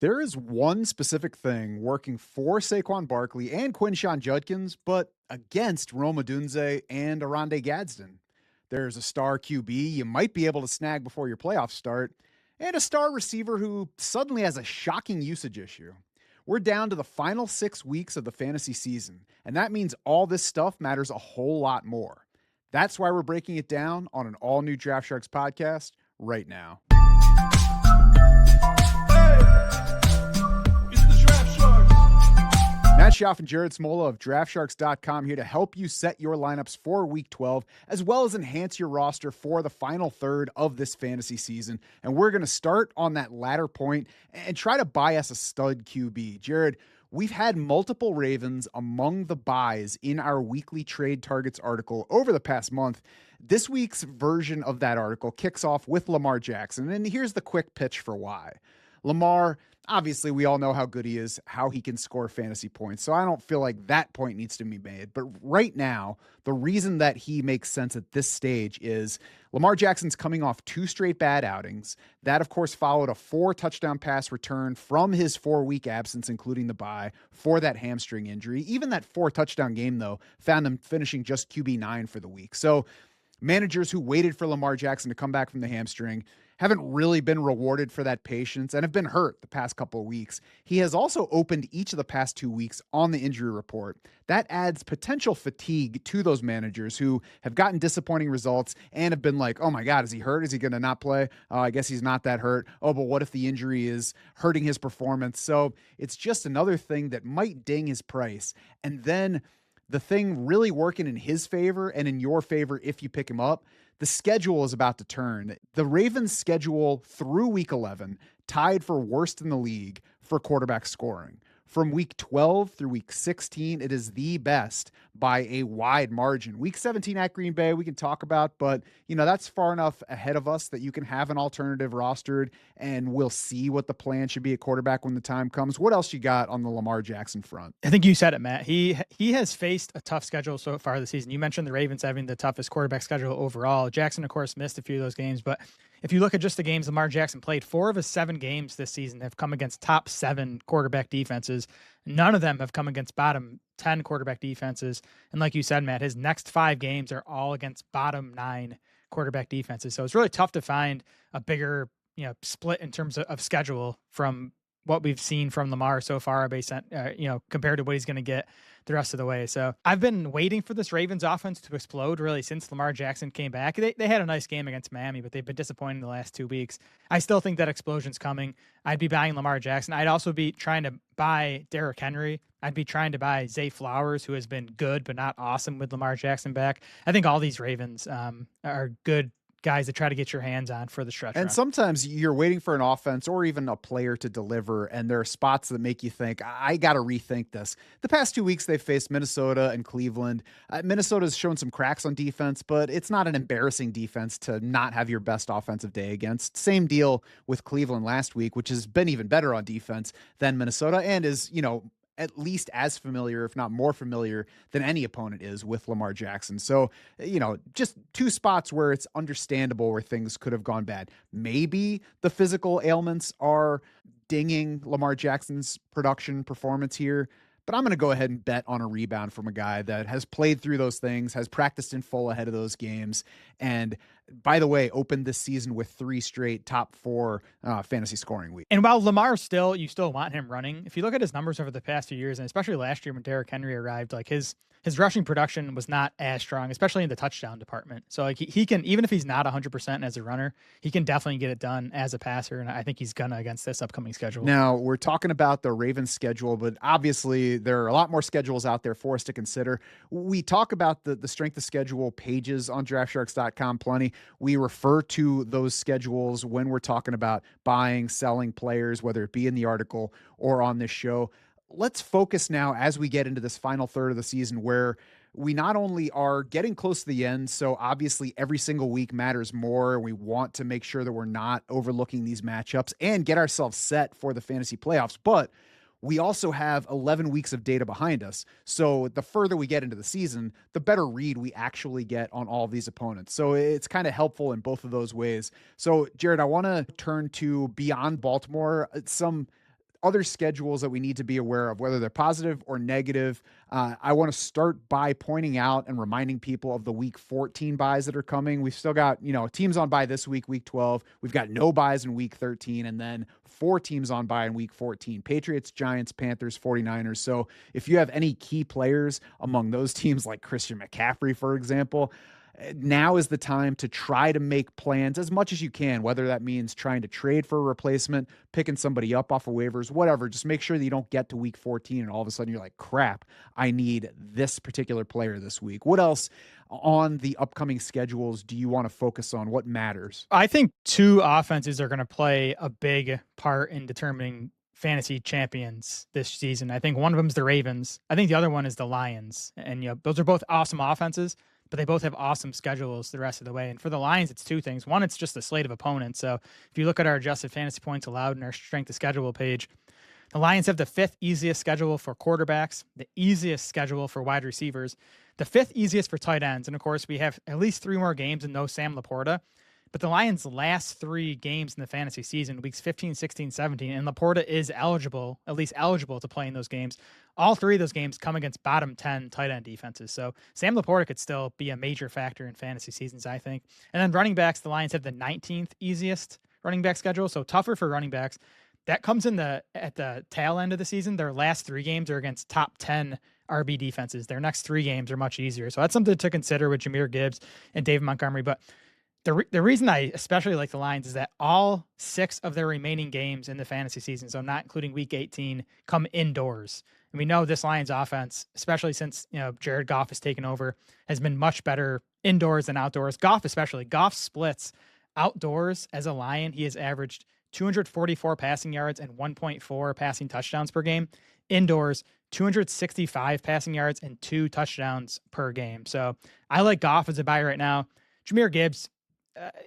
There is one specific thing working for Saquon Barkley and Quinshon Judkins, but against Rome Odunze and Arande Gadsden. There's a star QB you might be able to snag before your playoffs start, and a star receiver who suddenly has a shocking usage issue. We're down to the final 6 weeks of the fantasy season, and that means all this stuff matters a whole lot more. That's why we're breaking it down on an all new Draft Sharks podcast right now. Matt Schauf and Jared Smola of DraftSharks.com here to help you set your lineups for Week 12, as well as enhance your roster for the final third of this fantasy season. And we're going to start on that latter point and try to buy us a stud QB. Jared, we've had multiple Ravens among the buys in our weekly trade targets article over the past month. This week's version of that article kicks off with Lamar Jackson, and here's the quick pitch for why. Lamar, obviously, we all know how good he is, how he can score fantasy points. So I don't feel like that point needs to be made. But right now, the reason that he makes sense at this stage is Lamar Jackson's coming off 2 straight bad outings. That, of course, followed a 4-touchdown pass return from his 4-week absence, including the bye, for that hamstring injury. Even that 4-touchdown game, though, found him finishing just QB9 for the week. So managers who waited for Lamar Jackson to come back from the hamstring haven't really been rewarded for that patience and have been hurt the past couple of weeks. He has also opened each of the past 2 weeks on the injury report. That adds potential fatigue to those managers who have gotten disappointing results and have been like, oh my God, is he hurt? Is he going to not play? I guess he's not that hurt. Oh, but what if the injury is hurting his performance? So it's just another thing that might ding his price. And then the thing really working in his favor and in your favor if you pick him up, the schedule is about to turn. The Ravens' schedule through Week 11 tied for worst in the league for quarterback scoring. From Week 12 through Week 16, it is the best by a wide margin. Week 17 at Green Bay, we can talk about, but that's far enough ahead of us that you can have an alternative rostered, and we'll see what the plan should be at quarterback when the time comes. What else you got on the Lamar Jackson front? I think you said it, Matt. He has faced a tough schedule so far this season. You mentioned the Ravens having the toughest quarterback schedule overall. Jackson, of course, missed a few of those games, but if you look at just the games Lamar Jackson played, 4 of his 7 games this season have come against top 7 quarterback defenses. None of them have come against bottom 10 quarterback defenses. And like you said, Matt, his next 5 games are all against bottom 9 quarterback defenses. So it's really tough to find a bigger, split in terms of schedule from what we've seen from Lamar so far, based on, compared to what he's going to get the rest of the way. So I've been waiting for this Ravens offense to explode really since Lamar Jackson came back. They had a nice game against Miami, but they've been disappointing the last 2 weeks. I still think that explosion's coming. I'd be buying Lamar Jackson. I'd also be trying to buy Derrick Henry. I'd be trying to buy Zay Flowers, who has been good but not awesome with Lamar Jackson back. I think all these Ravens are good guys to try to get your hands on for the stretch run. And sometimes you're waiting for an offense or even a player to deliver, and there are spots that make you think, I got to rethink this. The past 2 weeks, they've faced Minnesota and Cleveland. Minnesota's shown some cracks on defense, but it's not an embarrassing defense to not have your best offensive day against. Same deal with Cleveland last week, which has been even better on defense than Minnesota and is, at least as familiar, if not more familiar than any opponent is with Lamar Jackson. So, just 2 spots where it's understandable where things could have gone bad. Maybe the physical ailments are dinging Lamar Jackson's production performance here, but I'm going to go ahead and bet on a rebound from a guy that has played through those things, has practiced in full ahead of those games, and by the way, opened this season with 3 straight top 4 fantasy scoring weeks. And while Lamar you still want him running, if you look at his numbers over the past few years, and especially last year when Derrick Henry arrived, like his rushing production was not as strong, especially in the touchdown department. So like he can, even if he's not 100% as a runner, he can definitely get it done as a passer. And I think he's gonna against this upcoming schedule. Now we're talking about the Ravens schedule, but obviously there are a lot more schedules out there for us to consider. We talk about the strength of schedule pages on DraftSharks.com plenty. We refer to those schedules when we're talking about buying, selling players, whether it be in the article or on this show. Let's focus now as we get into this final third of the season where we not only are getting close to the end, so obviously every single week matters more. We want to make sure that we're not overlooking these matchups and get ourselves set for the fantasy playoffs, but we also have 11 weeks of data behind us. So the further we get into the season, the better read we actually get on all of these opponents. So it's kind of helpful in both of those ways. So Jared, I want to turn to beyond Baltimore, some other schedules that we need to be aware of, whether they're positive or negative. I want to start by pointing out and reminding people of the week 14 buys that are coming. We've still got, teams on bye this week 12. We've got no buys in week 13, and then 4 teams on bye in week 14: Patriots, Giants, Panthers, 49ers. So if you have any key players among those teams, like Christian McCaffrey, for example, now is the time to try to make plans as much as you can, whether that means trying to trade for a replacement, picking somebody up off of waivers, whatever. Just make sure that you don't get to week 14 and all of a sudden you're like, crap, I need this particular player this week. What else on the upcoming schedules do you want to focus on? What matters? I think 2 offenses are going to play a big part in determining fantasy champions this season. I think one of them is the Ravens. I think the other one is the Lions. And those are both awesome offenses, but they both have awesome schedules the rest of the way. And for the Lions, it's 2 things. One, it's just a slate of opponents. So if you look at our adjusted fantasy points allowed in our strength of schedule page, the Lions have the 5th easiest schedule for quarterbacks, the easiest schedule for wide receivers, the 5th easiest for tight ends. And of course, we have at least 3 more games and no Sam Laporta. But the Lions' last 3 games in the fantasy season, weeks 15, 16, 17, and Laporta is eligible, at least eligible to play in those games. All 3 of those games come against bottom 10 tight end defenses. So Sam Laporta could still be a major factor in fantasy seasons, I think. And then running backs, the Lions have the 19th easiest running back schedule, so tougher for running backs. That comes at the tail end of the season. Their last 3 games are against top 10 RB defenses. Their next 3 games are much easier. So that's something to consider with Jahmyr Gibbs and David Montgomery. But the reason I especially like the Lions is that all 6 of their remaining games in the fantasy season, so not including week 18, come indoors. And we know this Lions offense, especially since Jared Goff has taken over, has been much better indoors than outdoors. Goff especially. Goff splits outdoors as a Lion. He has averaged 244 passing yards and 1.4 passing touchdowns per game. Indoors, 265 passing yards and 2 touchdowns per game. So I like Goff as a buy right now. Jahmyr Gibbs,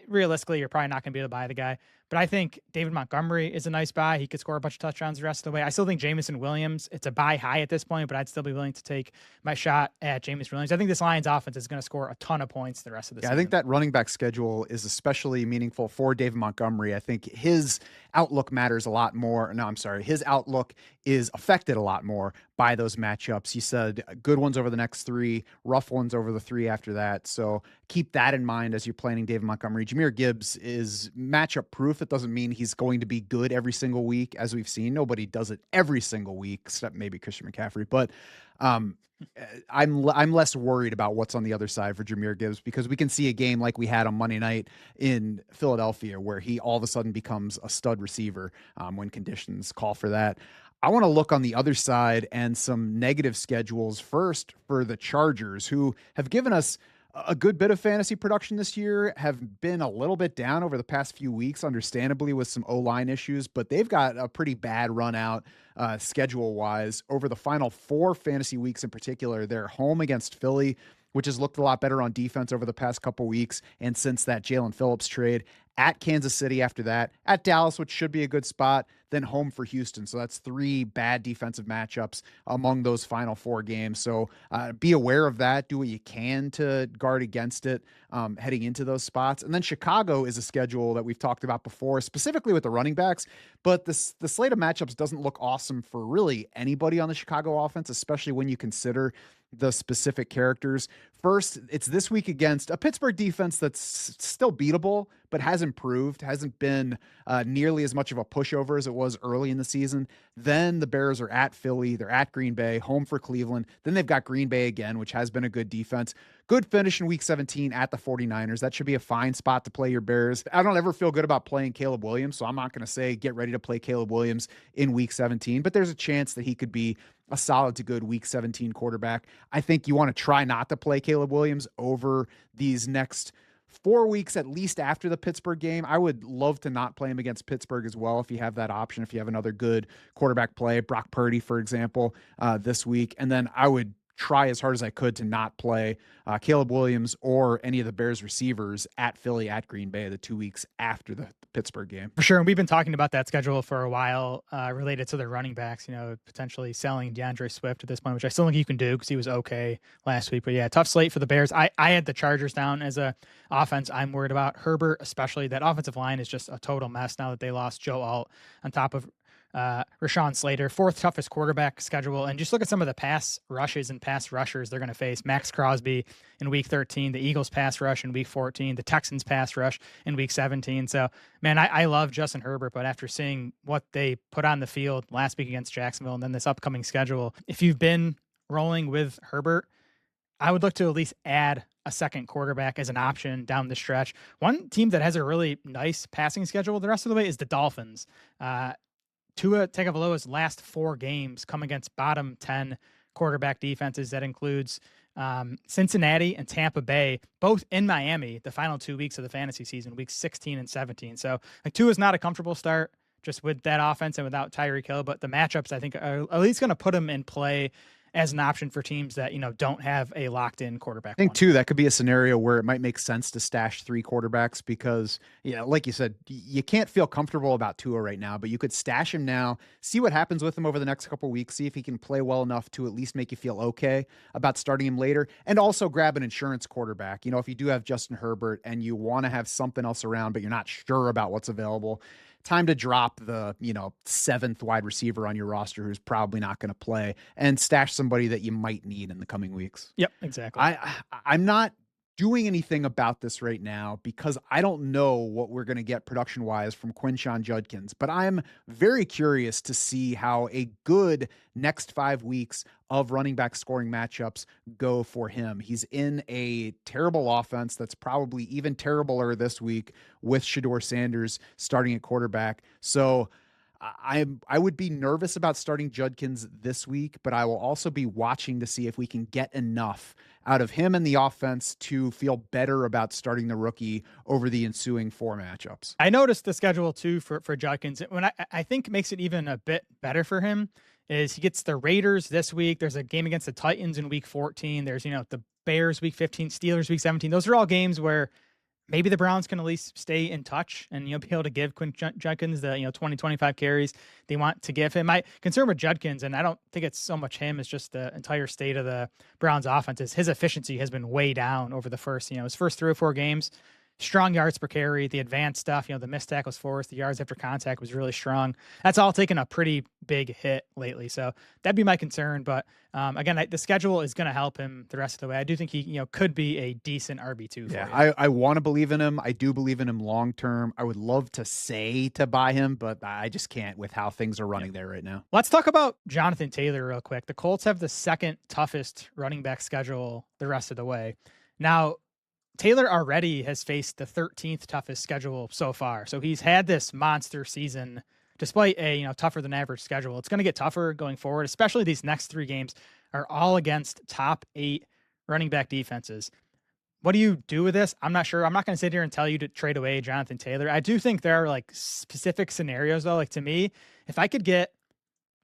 realistically, you're probably not going to be able to buy the guy. But I think David Montgomery is a nice buy. He could score a bunch of touchdowns the rest of the way. I still think Jameson Williams, it's a buy high at this point, but I'd still be willing to take my shot at Jameson Williams. I think this Lions offense is going to score a ton of points the rest of the season. I think that running back schedule is especially meaningful for David Montgomery. I think his outlook matters a lot more. No, I'm sorry. His outlook is affected a lot more by those matchups. You said good ones over the next 3, rough ones over the 3 after that. So keep that in mind as you're planning David Montgomery. Jahmyr Gibbs is matchup proof. It doesn't mean he's going to be good every single week, as we've seen. Nobody does it every single week, except maybe Christian McCaffrey. But I'm less worried about what's on the other side for Jahmyr Gibbs, because we can see a game like we had on Monday night in Philadelphia where he all of a sudden becomes a stud receiver when conditions call for that. I want to look on the other side and some negative schedules first for the Chargers, who have given us a good bit of fantasy production this year, have been a little bit down over the past few weeks, understandably with some O-line issues, but they've got a pretty bad run out schedule-wise. Over the final 4 fantasy weeks in particular, they're home against Philly, which has looked a lot better on defense over the past couple weeks, and since that Jalen Phillips trade, at Kansas City after that, at Dallas, which should be a good spot, then home for Houston. So that's 3 bad defensive matchups among those final 4 games. So be aware of that. Do what you can to guard against it heading into those spots. And then Chicago is a schedule that we've talked about before, specifically with the running backs. But the slate of matchups doesn't look awesome for really anybody on the Chicago offense, especially when you consider the specific characters. First, it's this week against a Pittsburgh defense that's still beatable, but has improved, hasn't been nearly as much of a pushover as it was early in the season. Then the Bears are at Philly, they're at Green Bay, home for Cleveland. Then they've got Green Bay again, which has been a good defense. Good finish in week 17 at the 49ers. That should be a fine spot to play your Bears. I don't ever feel good about playing Caleb Williams, so I'm not going to say get ready to play Caleb Williams in week 17, but there's a chance that he could be a solid to good week 17 quarterback. I think you want to try not to play Caleb Williams over these next 4 weeks, at least after the Pittsburgh game. I would love to not play him against Pittsburgh as well if you have that option, if you have another good quarterback play, Brock Purdy, for example, this week. And then I would try as hard as I could to not play Caleb Williams or any of the Bears receivers at Philly, at Green Bay, the 2 weeks after the Pittsburgh game. For sure. And we've been talking about that schedule for a while related to their running backs, potentially selling DeAndre Swift at this point, which I still think you can do because he was okay last week. But yeah, tough slate for the Bears. I had the Chargers down as a offense I'm worried about. Herbert, especially. That offensive line is just a total mess now that they lost Joe Alt on top of Rashawn Slater, fourth toughest quarterback schedule. And just look at some of the pass rushes and pass rushers they're going to face. Max Crosby in week 13, the Eagles pass rush in week 14, the Texans pass rush in week 17. So, man, I love Justin Herbert, but after seeing what they put on the field last week against Jacksonville and then this upcoming schedule, if you've been rolling with Herbert, I would look to at least add a second quarterback as an option down the stretch. One team that has a really nice passing schedule the rest of the way is the Dolphins. Tua Tagovailoa's last 4 games come against bottom 10 quarterback defenses. That includes Cincinnati and Tampa Bay, both in Miami, the final 2 weeks of the fantasy season, weeks 16 and 17. So Tua's not a comfortable start just with that offense and without Tyreek Hill, but the matchups I think are at least going to put him in play as an option for teams that, don't have a locked-in quarterback. I think, too, that could be a scenario where it might make sense to stash 3 quarterbacks because, like you said, you can't feel comfortable about Tua right now, but you could stash him now, see what happens with him over the next couple of weeks, see if he can play well enough to at least make you feel okay about starting him later, and also grab an insurance quarterback. If you do have Justin Herbert and you want to have something else around, but you're not sure about what's available, time to drop the, 7th wide receiver on your roster who's probably not going to play and stash somebody that you might need in the coming weeks. Yep, exactly. I'm not doing anything about this right now because I don't know what we're going to get production-wise from Quinshon Judkins, but I'm very curious to see how a good next 5 weeks of running back scoring matchups go for him. He's in a terrible offense that's probably even terribler this week with Shedeur Sanders starting at quarterback. So I would be nervous about starting Judkins this week, but I will also be watching to see if we can get enough out of him and the offense to feel better about starting the rookie over the ensuing 4 matchups. I noticed the schedule too for Judkins. When I think makes it even a bit better for him is he gets the Raiders this week. There's a game against the Titans in week 14. There's, the Bears week 15, Steelers week 17. Those are all games where maybe the Browns can at least stay in touch and, be able to give Quinshon Judkins the, 20, 25 carries they want to give him. My concern with Judkins, and I don't think it's so much him, it's just the entire state of the Browns offense, is his efficiency has been way down over the first, his first 3 or 4 games. Strong yards per carry, the advanced stuff, the missed tackles forced, the yards after contact was really strong. That's all taken a pretty big hit lately. So that'd be my concern. But again, the schedule is going to help him the rest of the way. I do think he, could be a decent RB2 for you. I want to believe in him. I do believe in him long-term. I would love to say to buy him, but I just can't with how things are running there right now. Let's talk about Jonathan Taylor real quick. The Colts have the 2nd toughest running back schedule the rest of the way. Now, Taylor already has faced the 13th toughest schedule so far. So he's had this monster season despite a, tougher than average schedule. It's going to get tougher going forward, especially these next 3 games are all against top 8 running back defenses. What do you do with this? I'm not sure. I'm not going to sit here and tell you to trade away Jonathan Taylor. I do think there are specific scenarios though. To me, if I could get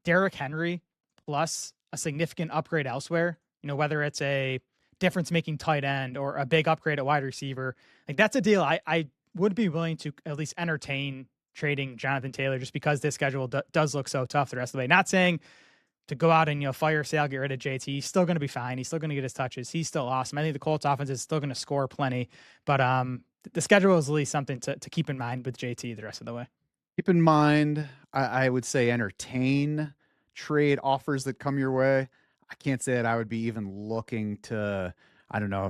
Derrick Henry plus a significant upgrade elsewhere, whether it's a difference-making tight end or a big upgrade at wide receiver, that's a deal I would be willing to at least entertain trading Jonathan Taylor just because this schedule does look so tough the rest of the way. Not saying to go out and, fire sale, get rid of JT. He's still going to be fine. He's still going to get his touches. He's still awesome. I think the Colts offense is still going to score plenty, but the schedule is at least something to keep in mind with JT the rest of the way. Keep in mind, I would say entertain trade offers that come your way. I can't say that I would be even looking to,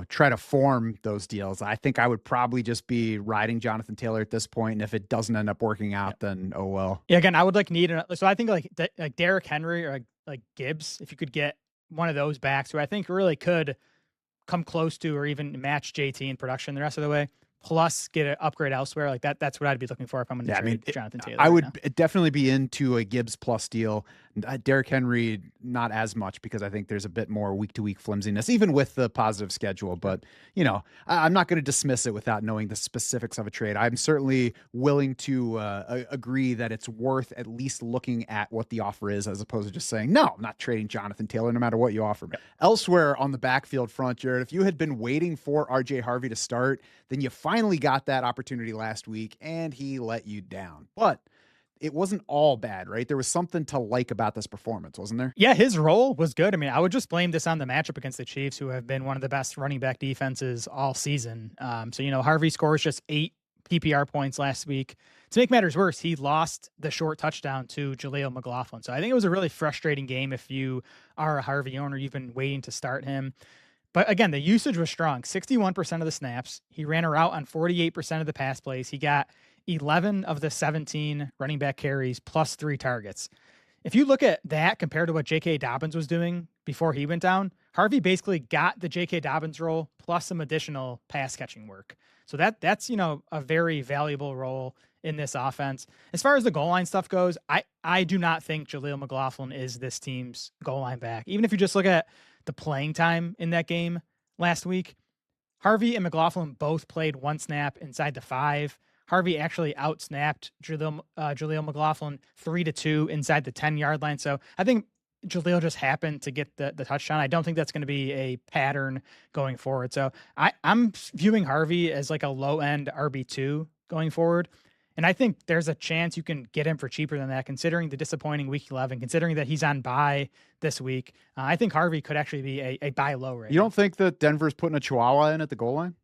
try to form those deals. I think I would probably just be riding Jonathan Taylor at this point. And if it doesn't end up working out, then oh well. Yeah, again, I would need so I think like Derrick Henry or like Gibbs, if you could get one of those backs who I think really could come close to or even match JT in production the rest of the way, plus get an upgrade elsewhere. That's what I'd be looking for if I'm going to trade Jonathan Taylor. I would definitely be into a Gibbs plus deal. Derrick Henry, not as much because I think there's a bit more week-to-week flimsiness, even with the positive schedule. But, I'm not going to dismiss it without knowing the specifics of a trade. I'm certainly willing to agree that it's worth at least looking at what the offer is as opposed to just saying, no, I'm not trading Jonathan Taylor no matter what you offer me. Elsewhere on the backfield front, Jared, if you had been waiting for RJ Harvey to start, then you finally got that opportunity last week and he let you down. But it wasn't all bad, right? There was something to like about this performance, wasn't there? Yeah, his role was good. I mean, I would just blame this on the matchup against the Chiefs, who have been one of the best running back defenses all season. So, Harvey scores just 8 PPR points last week. To make matters worse, he lost the short touchdown to Jaleel McLaughlin. So I think it was a really frustrating game if you are a Harvey owner. You've been waiting to start him. But again, the usage was strong. 61% of the snaps. He ran a route on 48% of the pass plays. He got 11 of the 17 running back carries plus 3 targets. If you look at that compared to what J.K. Dobbins was doing before he went down, Harvey basically got the J.K. Dobbins role plus some additional pass catching work. So that's a very valuable role in this offense. As far as the goal line stuff goes, I do not think Jaleel McLaughlin is this team's goal line back. Even if you just look at the playing time in that game last week, Harvey and McLaughlin both played 1 snap inside the 5. Harvey actually outsnapped Jaleel McLaughlin 3-2 inside the 10-yard line. So I think Jaleel just happened to get the touchdown. I don't think that's going to be a pattern going forward. So I'm viewing Harvey as like a low-end RB2 going forward. And I think there's a chance you can get him for cheaper than that, considering the disappointing week 11, considering that he's on bye this week. I think Harvey could actually be a buy low right now. You don't think that Denver's putting a chihuahua in at the goal line?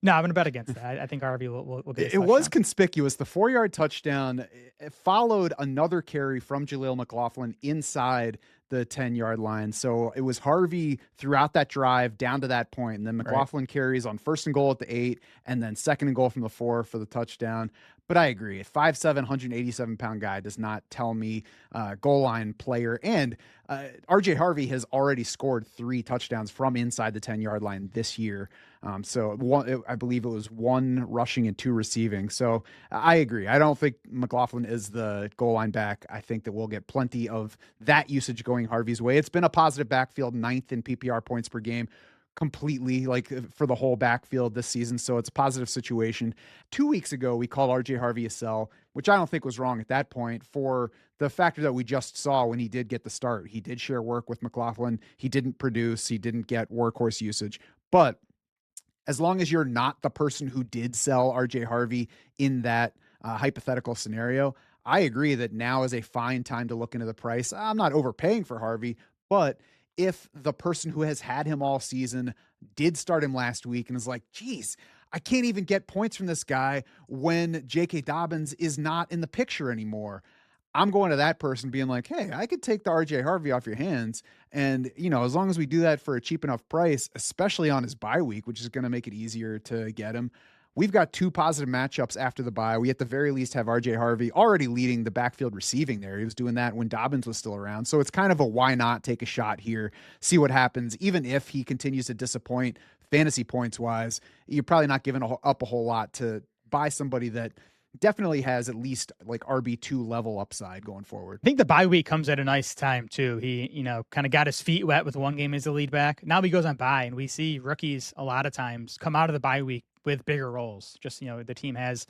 No, I'm going to bet against that. I think Harvey will get it was conspicuous. The 4-yard touchdown followed another carry from Jaleel McLaughlin inside the 10-yard line. So it was Harvey throughout that drive down to that point. And then McLaughlin carries on 1st and goal at the 8, and then 2nd and goal from the 4 for the touchdown. But I agree. A 5'7", 187-pound guy does not tell me goal line player. And RJ Harvey has already scored 3 touchdowns from inside the 10-yard line this year. I believe it was 1 rushing and 2 receiving. So I agree. I don't think McLaughlin is the goal line back. I think that we'll get plenty of that usage going Harvey's way. It's been a positive backfield, 9th in PPR points per game. Completely, like, for the whole backfield this season. So it's a positive situation. 2 weeks ago, we called RJ Harvey a sell, which I don't think was wrong at that point for the factor that we just saw when he did get the start. He did share work with McLaughlin. He didn't produce. He didn't get workhorse usage. But as long as you're not the person who did sell RJ Harvey in that hypothetical scenario, I agree that now is a fine time to look into the price. I'm not overpaying for Harvey, but if the person who has had him all season did start him last week and is like, geez, I can't even get points from this guy when J.K. Dobbins is not in the picture anymore, I'm going to that person being like, hey, I could take the RJ Harvey off your hands. And, as long as we do that for a cheap enough price, especially on his bye week, which is going to make it easier to get him. We've got 2 positive matchups after the bye. We at the very least have RJ Harvey already leading the backfield receiving there. He was doing that when Dobbins was still around. So it's kind of a why not take a shot here, see what happens. Even if he continues to disappoint fantasy points wise, you're probably not giving up a whole lot to buy somebody that definitely has at least like RB2 level upside going forward. I think the bye week comes at a nice time too. He, kind of got his feet wet with 1 game as a lead back. Now he goes on bye, and we see rookies a lot of times come out of the bye week with bigger roles. Just, the team has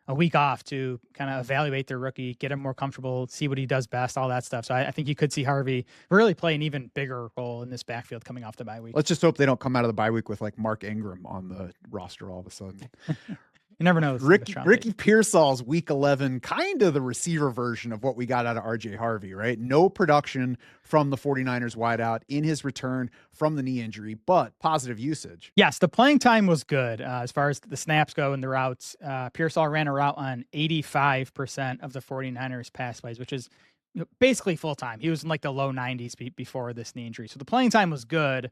a week off to kind of evaluate their rookie, get him more comfortable, see what he does best, all that stuff. So I think you could see Harvey really play an even bigger role in this backfield coming off the bye week. Let's just hope they don't come out of the bye week with like Mark Ingram on the roster all of a sudden. You never know. Ricky Pearsall's week 11, kind of the receiver version of what we got out of RJ Harvey, right? No production from the 49ers wideout in his return from the knee injury, but positive usage. Yes, the playing time was good as far as the snaps go and the routes. Pearsall ran a route on 85% of the 49ers pass plays, which is basically full time. He was in like the low 90s before this knee injury. So the playing time was good.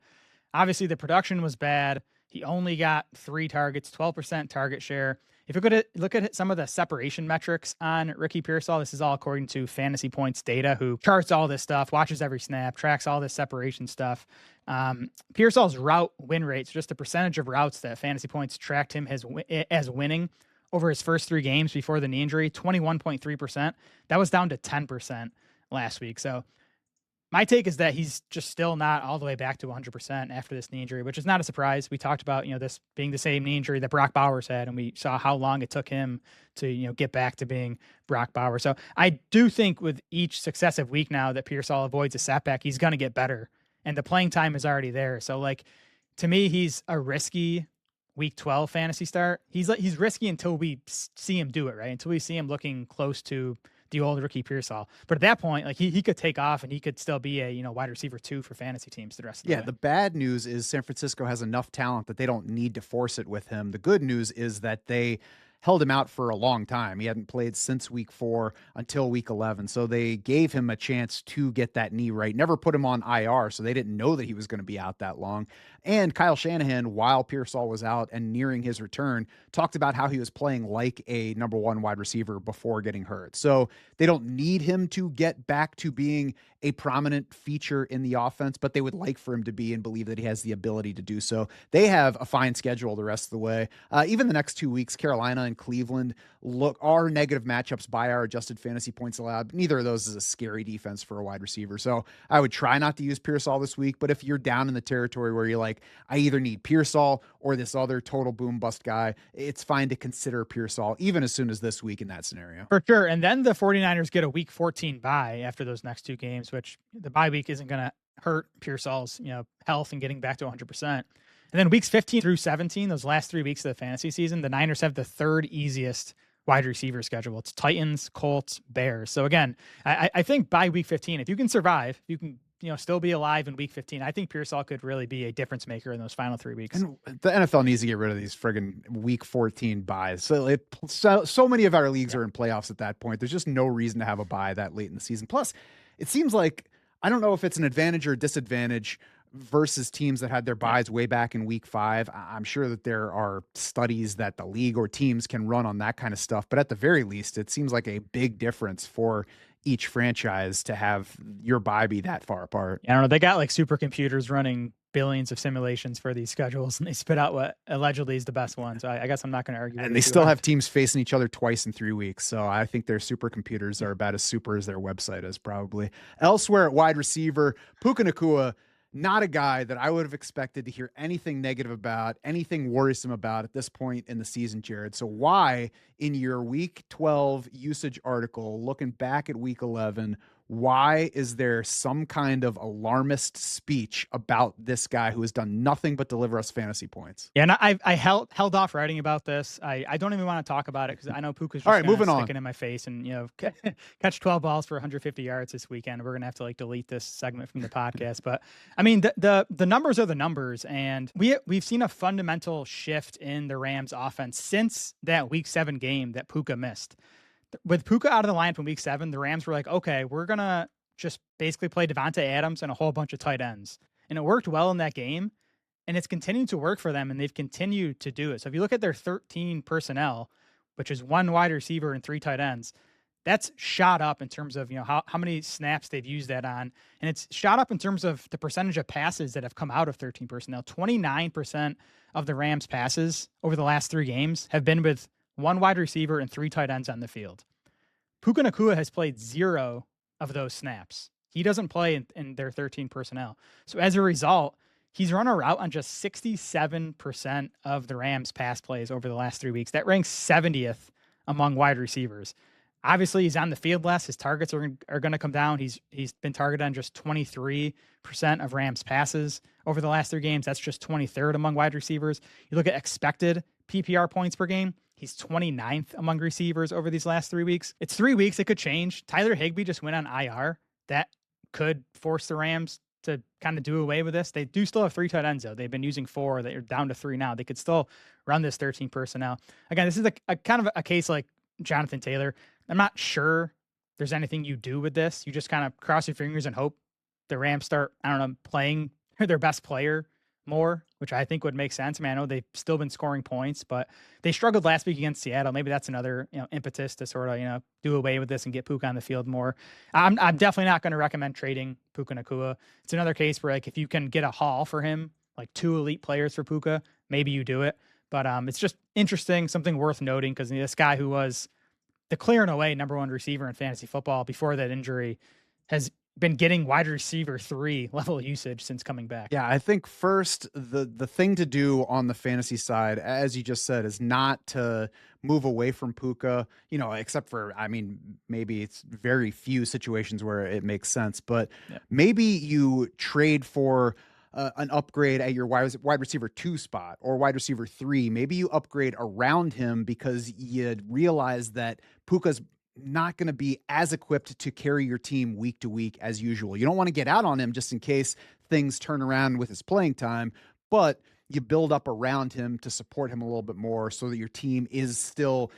Obviously, the production was bad. He only got 3 targets, 12% target share. If you look at some of the separation metrics on Ricky Pearsall, this is all according to Fantasy Points data, who charts all this stuff, watches every snap, tracks all this separation stuff. Pearsall's route win rates, just the percentage of routes that Fantasy Points tracked him as winning over his first 3 games before the knee injury, 21.3%. That was down to 10% last week. So my take is that he's just still not all the way back to 100% after this knee injury, which is not a surprise. We talked about, this being the same knee injury that Brock Bowers had, and we saw how long it took him to, get back to being Brock Bowers. So I do think with each successive week now that Pearsall avoids a setback, he's going to get better, and the playing time is already there. So to me, he's a risky week 12 fantasy start. He's risky until we see him do it, right? Until we see him looking close to the old Ricky Pearsall. But at that point, like he could take off and he could still be a, wide receiver 2 for fantasy teams the rest of the way. The bad news is San Francisco has enough talent that they don't need to force it with him. The good news is that they held him out for a long time. He hadn't played since week 4 until week 11. So they gave him a chance to get that knee right, never put him on IR. So they didn't know that he was going to be out that long. And Kyle Shanahan, while Pearsall was out and nearing his return, talked about how he was playing like a number 1 wide receiver before getting hurt. So they don't need him to get back to being a prominent feature in the offense, but they would like for him to be and believe that he has the ability to do so. They have a fine schedule the rest of the way. Even the next 2 weeks, Carolina and Cleveland are negative matchups by our adjusted fantasy points allowed. Neither of those is a scary defense for a wide receiver. So I would try not to use Pearsall this week, but if you're down in the territory where you're like, I either need Pearsall or this other total boom bust guy, it's fine to consider Pearsall even as soon as this week in that scenario. For sure. And then the 49ers get a week 14 bye after those next 2 games, which the bye week isn't going to hurt Pearsall's, health and getting back to 100%. And then weeks 15 through 17, those last 3 weeks of the fantasy season, the Niners have the 3rd easiest wide receiver schedule. It's Titans, Colts, Bears. So again, I think by week 15, if you can survive, you can still be alive in week 15. I think Pearsall could really be a difference maker in those final 3 weeks. And the NFL needs to get rid of these friggin' week 14 buys. So many of our leagues are in playoffs at that point. There's just no reason to have a bye that late in the season. Plus, it seems like, I don't know if it's an advantage or a disadvantage versus teams that had their buys way back in week 5. I'm sure that there are studies that the league or teams can run on that kind of stuff. But at the very least, it seems like a big difference for each franchise to have your bye be that far apart. I don't know. They got like supercomputers running billions of simulations for these schedules, and they spit out what allegedly is the best one. So I guess I'm not going to argue. And they still have teams facing each other twice in 3 weeks. So I think their supercomputers are about as super as their website is probably. Elsewhere at wide receiver, Puka Nacua, not a guy that I would have expected to hear anything negative about, anything worrisome about at this point in the season, Jared. So why, in your week 12 usage article, looking back at week 11, why is there some kind of alarmist speech about this guy who has done nothing but deliver us fantasy points? Yeah, and I held off writing about this. I don't even want to talk about it because I know Puka's just sticking in my face and catch 12 balls for 150 yards this weekend. We're gonna have to delete this segment from the podcast. But I mean, the numbers are the numbers, and we've seen a fundamental shift in the Rams offense since that week 7 game that Puka missed. With Puka out of the lineup in week 7, the Rams were like, okay, we're going to just basically play Devontae Adams and a whole bunch of tight ends. And it worked well in that game, and it's continued to work for them, and they've continued to do it. So if you look at their 13 personnel, which is 1 wide receiver and 3 tight ends, that's shot up in terms of how many snaps they've used that on. And it's shot up in terms of the percentage of passes that have come out of 13 personnel. 29% of the Rams passes over the last 3 games have been with 1 wide receiver and 3 tight ends on the field. Puka Nacua has played 0 of those snaps. He doesn't play in their 13 personnel. So as a result, he's run a route on just 67% of the Rams' pass plays over the last 3 weeks. That ranks 70th among wide receivers. Obviously, he's on the field less. His targets are going to come down. He's been targeted on just 23% of Rams' passes over the last 3 games. That's just 23rd among wide receivers. You look at expected PPR points per game. He's 29th among receivers over these last 3 weeks. It's 3 weeks. It could change. Tyler Higbee just went on IR. That could force the Rams to kind of do away with this. They do still have 3 tight ends, though. They've been using 4. They're down to 3 now. They could still run this 13 personnel. Again, this is a kind of a case like Jonathan Taylor. I'm not sure there's anything you do with this. You just kind of cross your fingers and hope the Rams start, playing their best player more, which I think would make sense. I mean, I know they've still been scoring points, but they struggled last week against Seattle. Maybe that's another impetus to sort of do away with this and get Puka on the field more. I'm definitely not going to recommend trading Puka Nacua. It's another case where if you can get a haul for him, like 2 elite players for Puka, maybe you do it. But it's just interesting, something worth noting, because this guy who was the clear and away number 1 receiver in fantasy football before that injury has been getting wide receiver 3 level usage since coming back. Yeah, I think first the thing to do on the fantasy side, as you just said, is not to move away from Puka, except for, maybe it's very few situations where it makes sense, but maybe you trade for an upgrade at your wide receiver 2 spot or wide receiver 3. Maybe you upgrade around him because you realize that Puka's not going to be as equipped to carry your team week to week as usual. You don't want to get out on him just in case things turn around with his playing time, but you build up around him to support him a little bit more so that your team is still,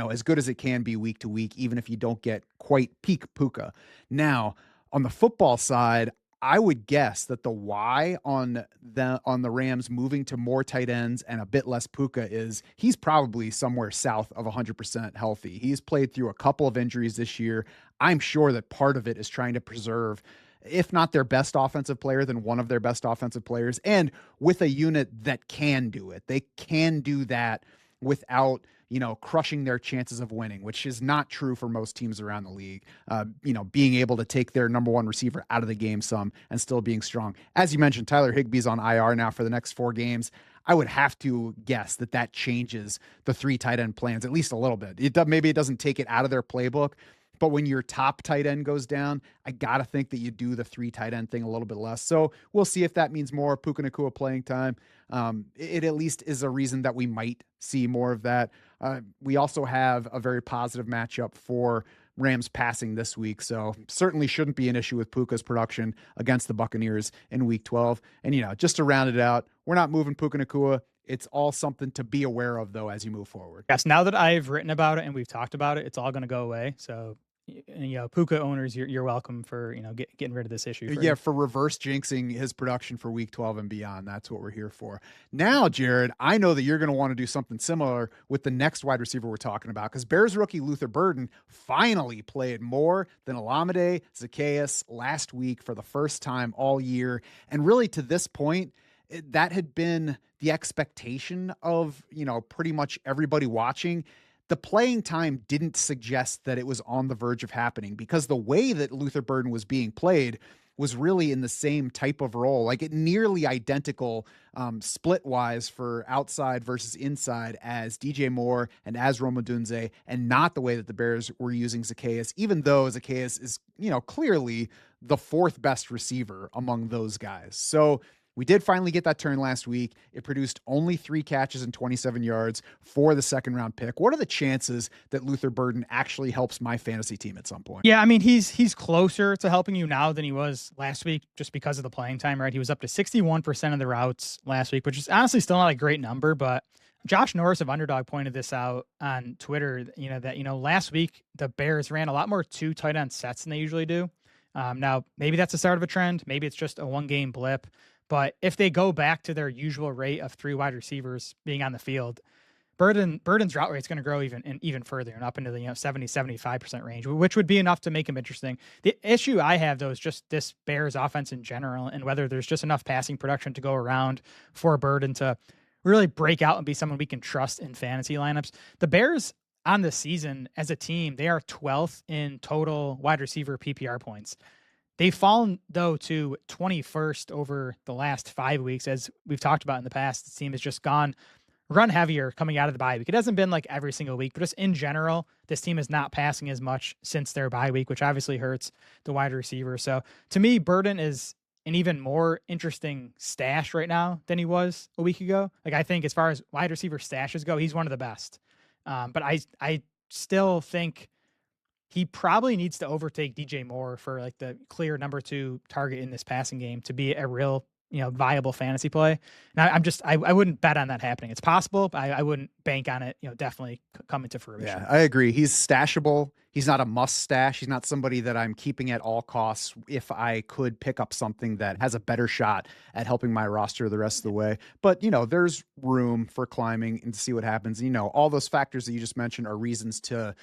as good as it can be week to week, even if you don't get quite peak Puka. Now, on the football side, I would guess that the why on the Rams moving to more tight ends and a bit less Puka is he's probably somewhere south of 100% healthy. He's played through a couple of injuries this year. I'm sure that part of it is trying to preserve, if not their best offensive player, then one of their best offensive players, and with a unit that can do it. They can do that without crushing their chances of winning, which is not true for most teams around the league. Being able to take their number one receiver out of the game some and still being strong. As you mentioned, Tyler Higbee's on IR now for the next 4 games. I would have to guess that changes the 3 tight end plans at least a little bit. Maybe it doesn't take it out of their playbook, but when your top tight end goes down, I got to think that you do the 3 tight end thing a little bit less. So we'll see if that means more Puka Nacua playing time. It at least is a reason that we might see more of that. We also have a very positive matchup for Rams passing this week, so certainly shouldn't be an issue with Puka's production against the Buccaneers in week 12. And, just to round it out, we're not moving Puka Nacua. It's all something to be aware of, though, as you move forward. Yes, now that I've written about it and we've talked about it, it's all going to go away. So, Puka owners, you're welcome for getting rid of this issue. For reverse jinxing his production for week 12 and beyond. That's what we're here for. Now, Jared, I know that you're going to want to do something similar with the next wide receiver we're talking about, because Bears rookie Luther Burden finally played more than Olamide Zaccheaus last week for the first time all year, and really to this point, that had been the expectation of, pretty much everybody watching. The playing time didn't suggest that it was on the verge of happening, because the way that Luther Burden was being played was really in the same type of role, like it nearly identical split wise for outside versus inside as DJ Moore and as Rome Odunze, and not the way that the Bears were using Zaccheaus, even though Zaccheaus is, clearly the 4th best receiver among those guys. So we did finally get that turn last week. It produced only 3 catches and 27 yards for the 2nd-round pick. What are the chances that Luther Burden actually helps my fantasy team at some point? Yeah, I mean, he's closer to helping you now than he was last week just because of the playing time, right? He was up to 61% of the routes last week, which is honestly still not a great number, but Josh Norris of Underdog pointed this out on Twitter, that last week the Bears ran a lot more 2 tight end sets than they usually do. Now, maybe that's the start of a trend. Maybe it's just a 1-game blip. But if they go back to their usual rate of 3 wide receivers being on the field, Burden's route rate is going to grow even further and up into the 70-75% range, which would be enough to make him interesting. The issue I have, though, is just this Bears offense in general, and whether there's just enough passing production to go around for Burden to really break out and be someone we can trust in fantasy lineups. The Bears on the season as a team, they are 12th in total wide receiver PPR points. They've fallen, though, to 21st over the last 5 weeks. As we've talked about in the past, the team has just gone run heavier coming out of the bye week. It hasn't been like every single week, but just in general, this team is not passing as much since their bye week, which obviously hurts the wide receiver. So to me, Burden is an even more interesting stash right now than he was a week ago. Like, I think as far as wide receiver stashes go, he's one of the best. But I still think he probably needs to overtake DJ Moore for like the clear number 2 target in this passing game to be a real, viable fantasy play. And I wouldn't bet on that happening. It's possible, but I wouldn't bank on it, definitely coming to fruition. Yeah, I agree. He's stashable. He's not a must stash. He's not somebody that I'm keeping at all costs if I could pick up something that has a better shot at helping my roster the rest of the way. But, there's room for climbing and to see what happens. All those factors that you just mentioned are reasons to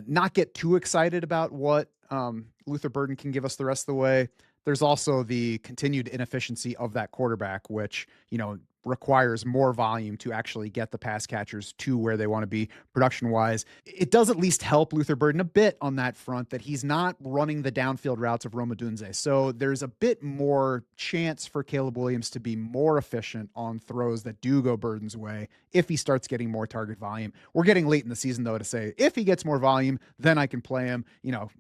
not get too excited about what Luther Burden can give us the rest of the way. There's also the continued inefficiency of that quarterback, which, requires more volume to actually get the pass catchers to where they want to be production-wise. It does at least help Luther Burden a bit on that front that he's not running the downfield routes of Rome Odunze. So there's a bit more chance for Caleb Williams to be more efficient on throws that do go Burden's way if he starts getting more target volume. We're getting late in the season, though, to say if he gets more volume, then I can play him.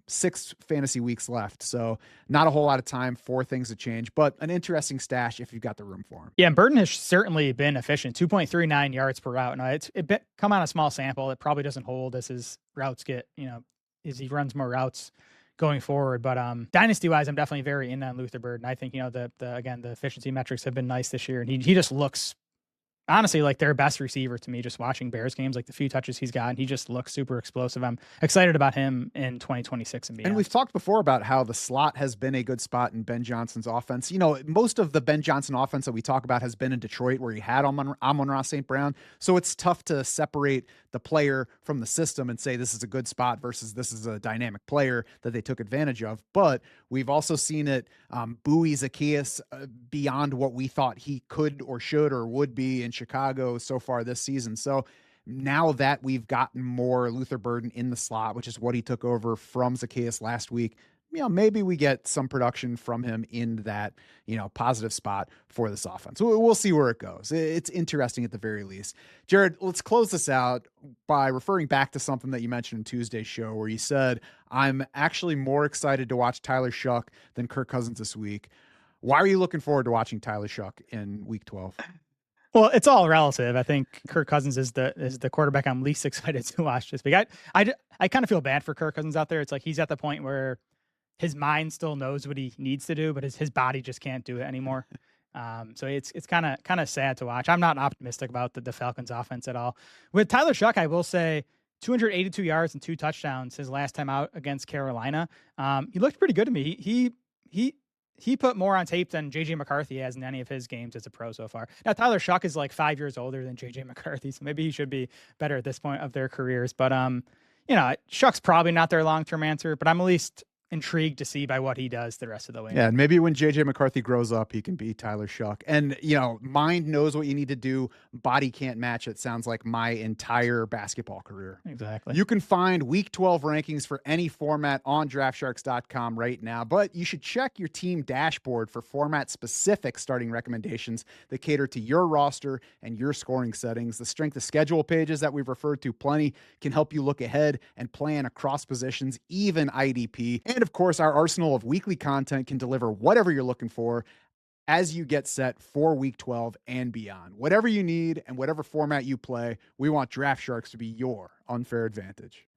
6 fantasy weeks left. So not a whole lot of time for things to change, but an interesting stash if you've got the room for him. Yeah, and Burden has certainly been efficient. 2.39 yards per route. Now, it's come on a small sample. It probably doesn't hold as his routes get, he runs more routes going forward. But dynasty wise, I'm definitely very in on Luther Bird. And I think, the efficiency metrics have been nice this year. And he just looks honestly like their best receiver to me, just watching Bears games, like the few touches he's gotten, he just looks super explosive. I'm excited about him in 2026 and beyond. And we've talked before about how the slot has been a good spot in Ben Johnson's offense. Most of the Ben Johnson offense that we talk about has been in Detroit, where he had Amon-Ra St. Brown. So it's tough to separate the player from the system and say this is a good spot versus this is a dynamic player that they took advantage of. But we've also seen it buoy Zacchaeus beyond what we thought he could or should or would be in Chicago so far this season. So now that we've gotten more Luther Burden in the slot, which is what he took over from Zacchaeus last week, maybe we get some production from him in that, positive spot for this offense. We'll see where it goes. It's interesting at the very least. Jared, let's close this out by referring back to something that you mentioned in Tuesday's show, where you said, I'm actually more excited to watch Tyler Schauf than Kirk Cousins this week. Why are you looking forward to watching Tyler Schauf in week 12? Well, it's all relative. I think Kirk Cousins is the quarterback I'm least excited to watch this week. I kind of feel bad for Kirk Cousins out there. It's like he's at the point where his mind still knows what he needs to do, but his body just can't do it anymore. So it's kind of sad to watch. I'm not optimistic about the Falcons offense at all. With Tyler Schauf, I will say 282 yards and 2 touchdowns his last time out against Carolina. He looked pretty good to me. He put more on tape than JJ McCarthy has in any of his games as a pro so far. Now, Tyler Schauf is like 5 years older than JJ McCarthy, so maybe he should be better at this point of their careers. But, Schauf's probably not their long-term answer, but I'm at least intrigued to see by what he does the rest of the way. Yeah, and maybe when JJ McCarthy grows up, he can be Tyler Schauf. And, mind knows what you need to do. Body can't match it. Sounds like my entire basketball career. Exactly. You can find Week 12 rankings for any format on DraftSharks.com right now, but you should check your team dashboard for format-specific starting recommendations that cater to your roster and your scoring settings. The strength of schedule pages that we've referred to plenty can help you look ahead and plan across positions, even IDP. And of course, our arsenal of weekly content can deliver whatever you're looking for as you get set for week 12 and beyond. Whatever you need and whatever format you play, we want Draft Sharks to be your unfair advantage.